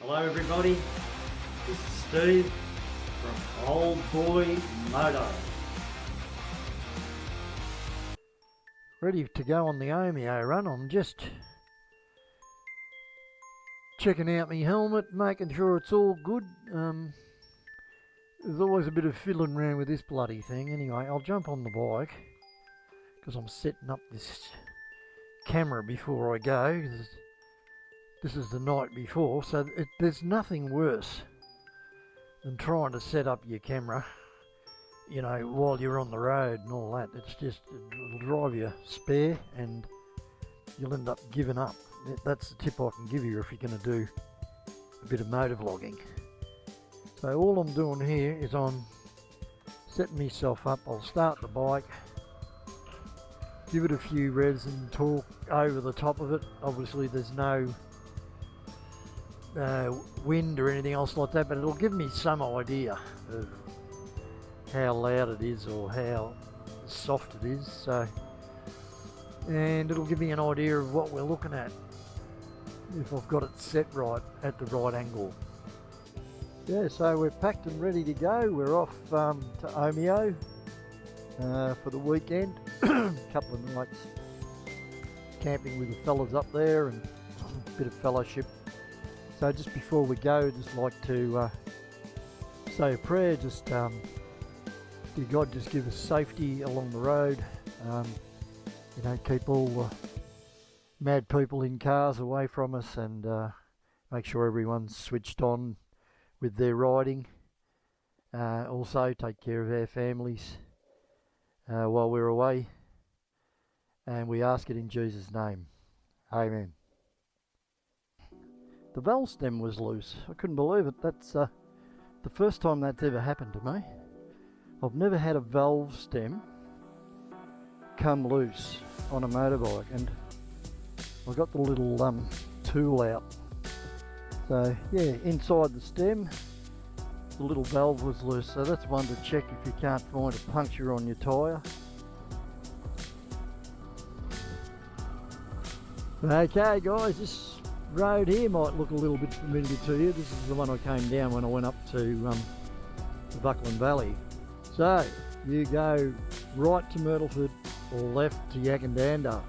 Hello everybody, this is Steve from Old Boy Moto. Ready to go on the Omeo run. I'm just checking out my helmet, making sure it's all good. There's always a bit of fiddling around with this bloody thing. Anyway, I'll jump on the bike because I'm setting up this camera before I go. This is the night before, so there's nothing worse than trying to set up your camera, you know, while you're on the road and all that. It's just, it'll drive you spare and you'll end up giving up. That's the tip I can give you if you're going to do a bit of motovlogging. So all I'm doing here is I'm setting myself up. I'll start the bike, give it a few revs and talk over the top of it. Obviously there's no wind or anything else like that, but it'll give me some idea of how loud it is or how soft it is. So, and it'll give me an idea of what we're looking at if I've got it set right at the right angle. Yeah, so we're packed and ready to go. We're off to Omeo for the weekend. A couple of nights camping with the fellas up there and a bit of fellowship. So just before we go, I'd just like to say a prayer. Just dear God, just give us safety along the road. You know, keep all the mad people in cars away from us, and make sure everyone's switched on with their riding. Also take care of our families while we're away, and we ask it in Jesus' name. Amen. The valve stem was loose. I couldn't believe it. That's the first time that's ever happened to me. I've never had a valve stem come loose on a motorbike, and I got the little tool out. So yeah, inside the stem the little valve was loose, so that's one to check if you can't find a puncture on your tyre. Okay guys, this road here might look a little bit familiar to you. This is the one I came down when I went up to the Buckland Valley. So you go right to Myrtleford or left to Yakandanda.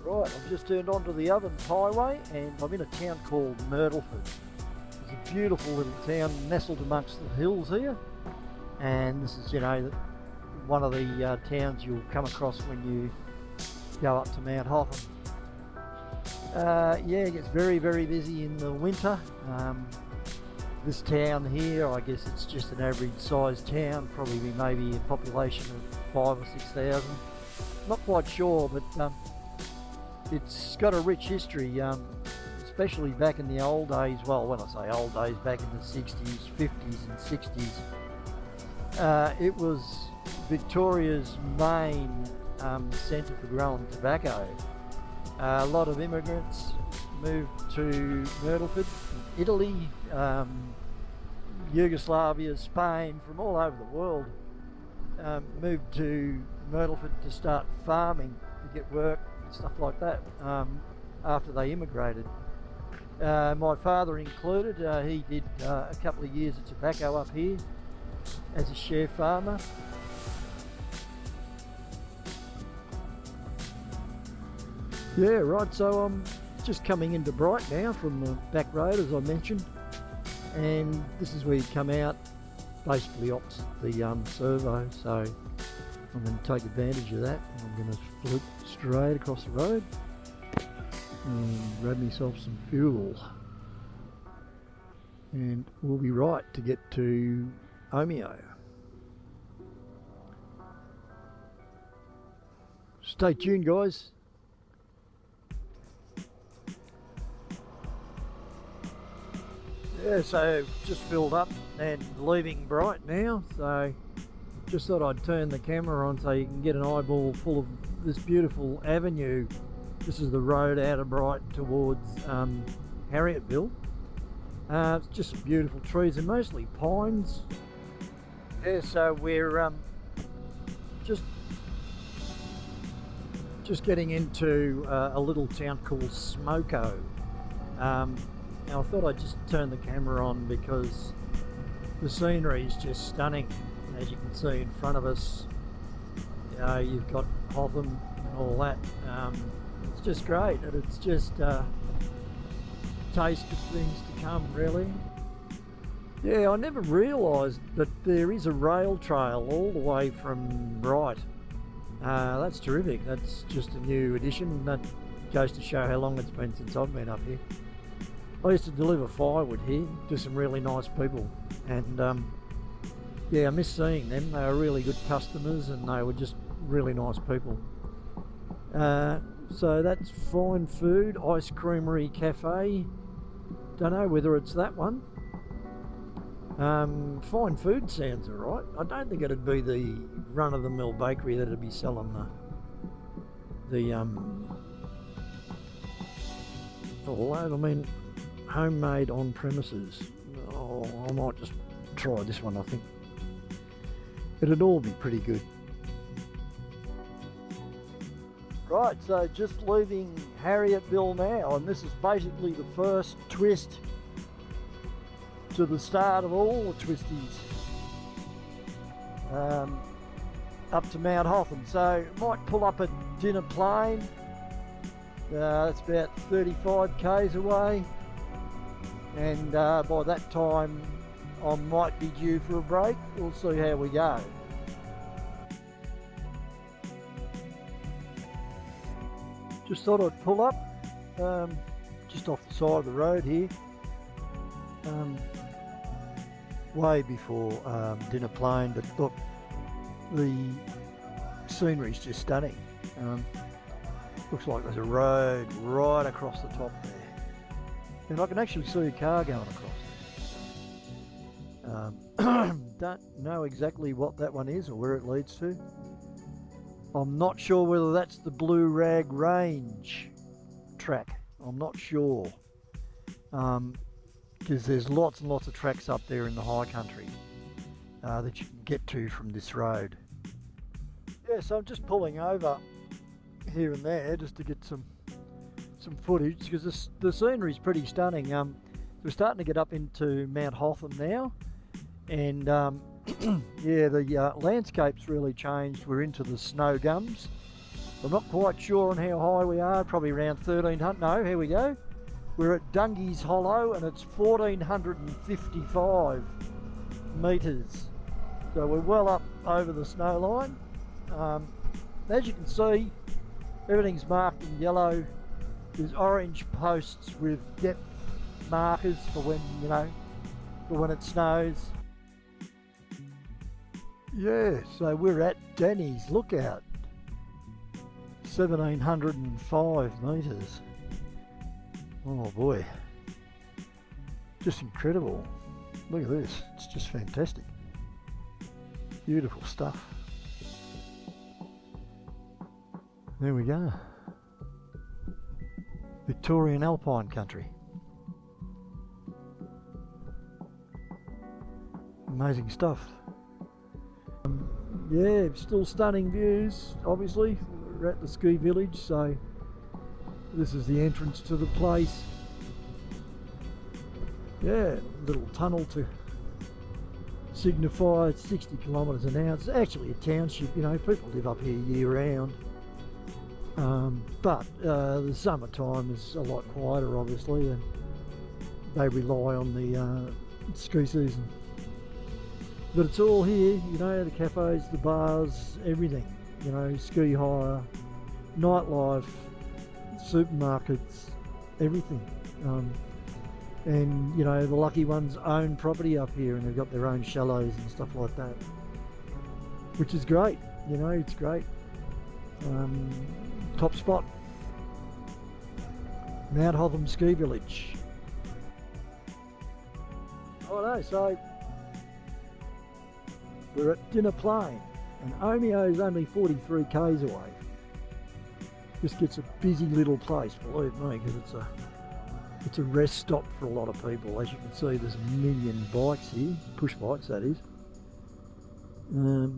Right, I've just turned onto the Ovens Highway and I'm in a town called Myrtleford. It's a beautiful little town nestled amongst the hills here, and this is, you know, one of the towns you'll come across when you go up to Mount Hotham. Yeah, it gets very, very busy in the winter. This town here, I guess it's just an average sized town, probably maybe a population of 5,000 or 6,000. Not quite sure, but it's got a rich history, especially back in the old days. Well, when I say old days, back in the 60s, 50s and 60s. It was Victoria's main centre for growing tobacco. A lot of immigrants moved to Myrtleford from Italy, Yugoslavia, Spain, from all over the world. Moved to Myrtleford to start farming, to get work and stuff like that after they immigrated. My father included. He did a couple of years of tobacco up here as a share farmer. Yeah, right, so I'm just coming into Bright now from the back road, as I mentioned, and this is where you come out basically opposite the servo, so I'm going to take advantage of that, and I'm going to flip straight across the road and grab myself some fuel, and we'll be right to get to Omeo. Stay tuned, guys. Yeah, so just filled up and leaving Bright now, so just thought I'd turn the camera on so you can get an eyeball full of this beautiful avenue. This is the road out of Bright towards Harrietville. It's just beautiful trees and mostly pines. Yeah, so we're just just getting into a little town called Smoko. Now I thought I'd just turn the camera on because the scenery is just stunning. As you can see in front of us, you've got Hotham and all that. It's just great, and it's just a taste of things to come, really. Yeah, I never realised that there is a rail trail all the way from Bright. That's terrific. That's just a new addition. That goes to show how long it's been since I've been up here. I used to deliver firewood here to some really nice people, and yeah, I miss seeing them. They were really good customers, and they were just really nice people. So that's Fine Food, Ice Creamery Cafe. Don't know whether it's that one. Fine Food sounds alright. I don't think it'd be the run-of-the-mill bakery that'd be selling I mean, homemade on premises. Oh, I might just try this one. I think it'd all be pretty good. Right, so just leaving Harrietville now, and this is basically the first twist to the start of all the twisties up to Mount Hotham. So might pull up at Dinner Plain. That's about 35 k's away, and by that time I might be due for a break. We'll see how we go. Just thought I'd pull up just off the side of the road here, way before Dinner Plain, but look, the scenery's just stunning. Looks like there's a road right across the top there, and I can actually see a car going across. Don't know exactly what that one is or where it leads to. I'm not sure whether that's the Blue Rag Range track. I'm not sure, because there's lots and lots of tracks up there in the high country that you can get to from this road. Yeah, so I'm just pulling over here and there just to get some footage, because the scenery is pretty stunning. We're starting to get up into Mount Hotham now, and yeah, the landscape's really changed. We're into the snow gums. I'm not quite sure on how high we are, probably around 1300. No, here we go. We're at Dungies Hollow, and it's 1455 metres. So we're well up over the snow line. As you can see, everything's marked in yellow. There's orange posts with depth markers for when, for when it snows. Yeah, so we're at Danny's Lookout, 1705 metres. Oh boy, just incredible. Look at this, it's just fantastic. Beautiful stuff. There we go. Victorian Alpine country. Amazing stuff. Yeah, still stunning views, obviously. We're at the ski village, so this is the entrance to the place. Yeah, little tunnel to signify 60 kilometres an hour. It's actually a township, people live up here year round. But the summertime is a lot quieter, obviously, and they rely on the ski season. But it's all here, the cafes, the bars, everything, ski hire, nightlife, supermarkets, everything. And, the lucky ones own property up here, and they've got their own chalets and stuff like that, which is great, it's great. Top spot, Mount Hotham Ski Village. Oh no, so we're at Dinner Plain, and Omeo is only 43 k's away. This gets a busy little place, believe me, because it's a rest stop for a lot of people. As you can see, there's a million bikes here, push bikes that is.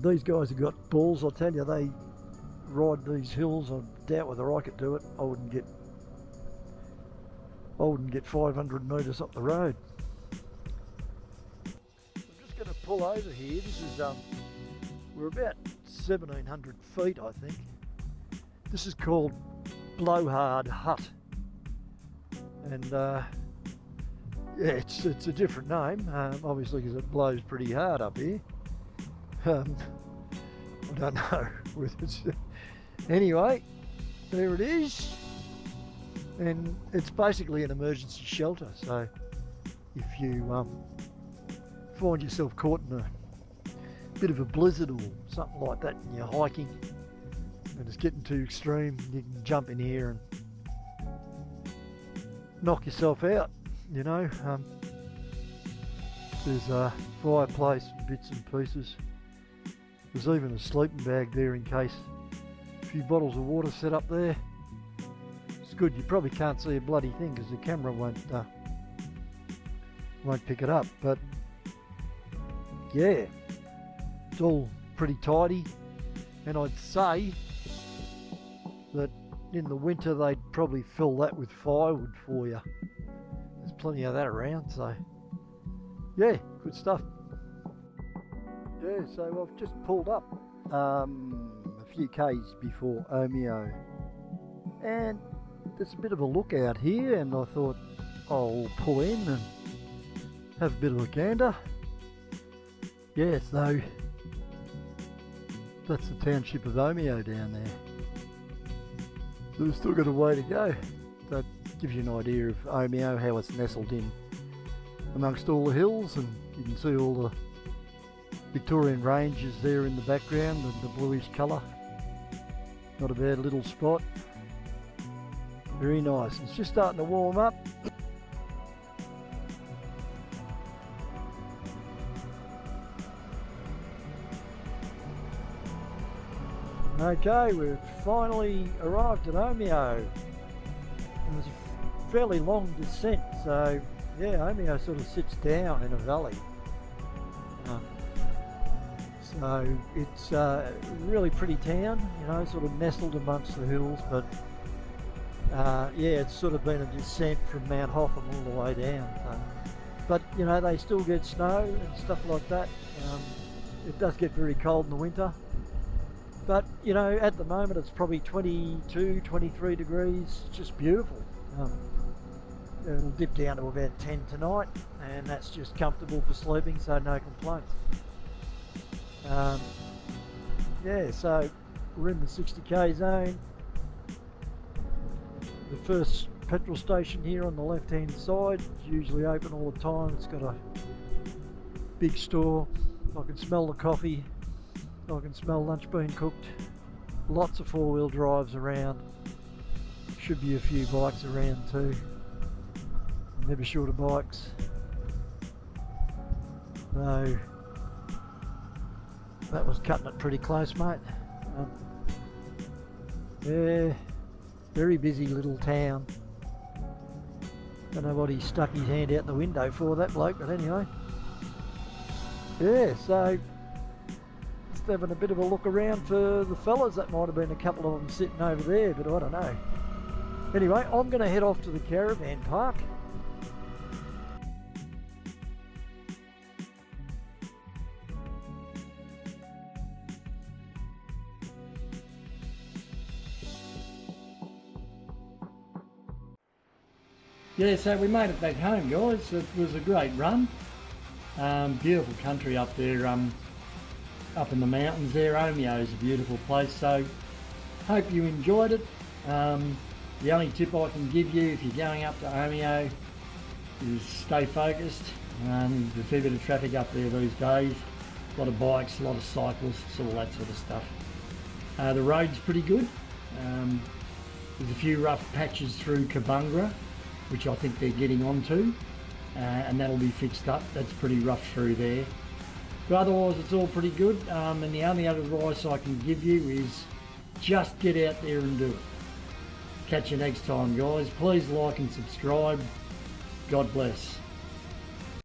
These guys have got balls, I'll tell you. ride these hills. I doubt whether I could do it. I wouldn't get 500 metres up the road. I'm just going to pull over here. This is we're about 1700 feet, I think. This is called Blowhard Hut, and yeah, it's a different name, obviously, because it blows pretty hard up here. I don't know whether it's anyway. There it is, and it's basically an emergency shelter. So if you find yourself caught in a bit of a blizzard or something like that, and you're hiking and it's getting too extreme, you can jump in here and knock yourself out, you know. There's a fireplace, bits and pieces. There's even a sleeping bag there in case. A few bottles of water set up there. It's good. You probably can't see a bloody thing because the camera won't pick it up, but yeah, it's all pretty tidy. And I'd say that in the winter they'd probably fill that with firewood for you. There's plenty of that around, so yeah, good stuff. Yeah, so I've just pulled up a few k's before Omeo, and there's a bit of a lookout here, and I thought I'll pull in and have a bit of a gander. Yeah, so that's the township of Omeo down there. So we've still got a way to go. That gives you an idea of Omeo, how it's nestled in amongst all the hills, and you can see all the Victorian ranges there in the background and the bluish colour. Not a bad little spot. Very nice. It's just starting to warm up. Okay, we've finally arrived at Omeo. It was a fairly long descent, so yeah, Omeo sort of sits down in a valley. So it's a really pretty town, you know, sort of nestled amongst the hills, but yeah, it's sort of been a descent from Mount Hotham all the way down. So. But you know, they still get snow and stuff like that. It does get very cold in the winter. But, you know, at the moment it's probably 22, 23 degrees, it's just beautiful. It'll dip down to about 10 tonight, and that's just comfortable for sleeping, so no complaints. Yeah, so we're in the 60k zone. The first petrol station here on the left hand side is usually open all the time. It's got a big store. I can smell the coffee. I can smell lunch being cooked. Lots of four-wheel drives around. Should be a few bikes around too. Never short of bikes. So that was cutting it pretty close, mate. Yeah, very busy little town. Don't know what he stuck his hand out the window for, that bloke, but anyway. Yeah, so just having a bit of a look around for the fellas. That might have been a couple of them sitting over there, but I don't know. Anyway, I'm going to head off to the caravan park. Yeah, so we made it back home, guys. It was a great run. Beautiful country up there, up in the mountains there. Omeo is a beautiful place, so hope you enjoyed it. The only tip I can give you if you're going up to Omeo is stay focused. There's a fair bit of traffic up there these days. A lot of bikes, a lot of cyclists, all that sort of stuff. The road's pretty good. There's a few rough patches through Kabungra, which I think they're getting onto, and that'll be fixed up. That's pretty rough through there. But otherwise it's all pretty good, and the only other advice I can give you is just get out there and do it. Catch you next time, guys. Please like and subscribe. God bless.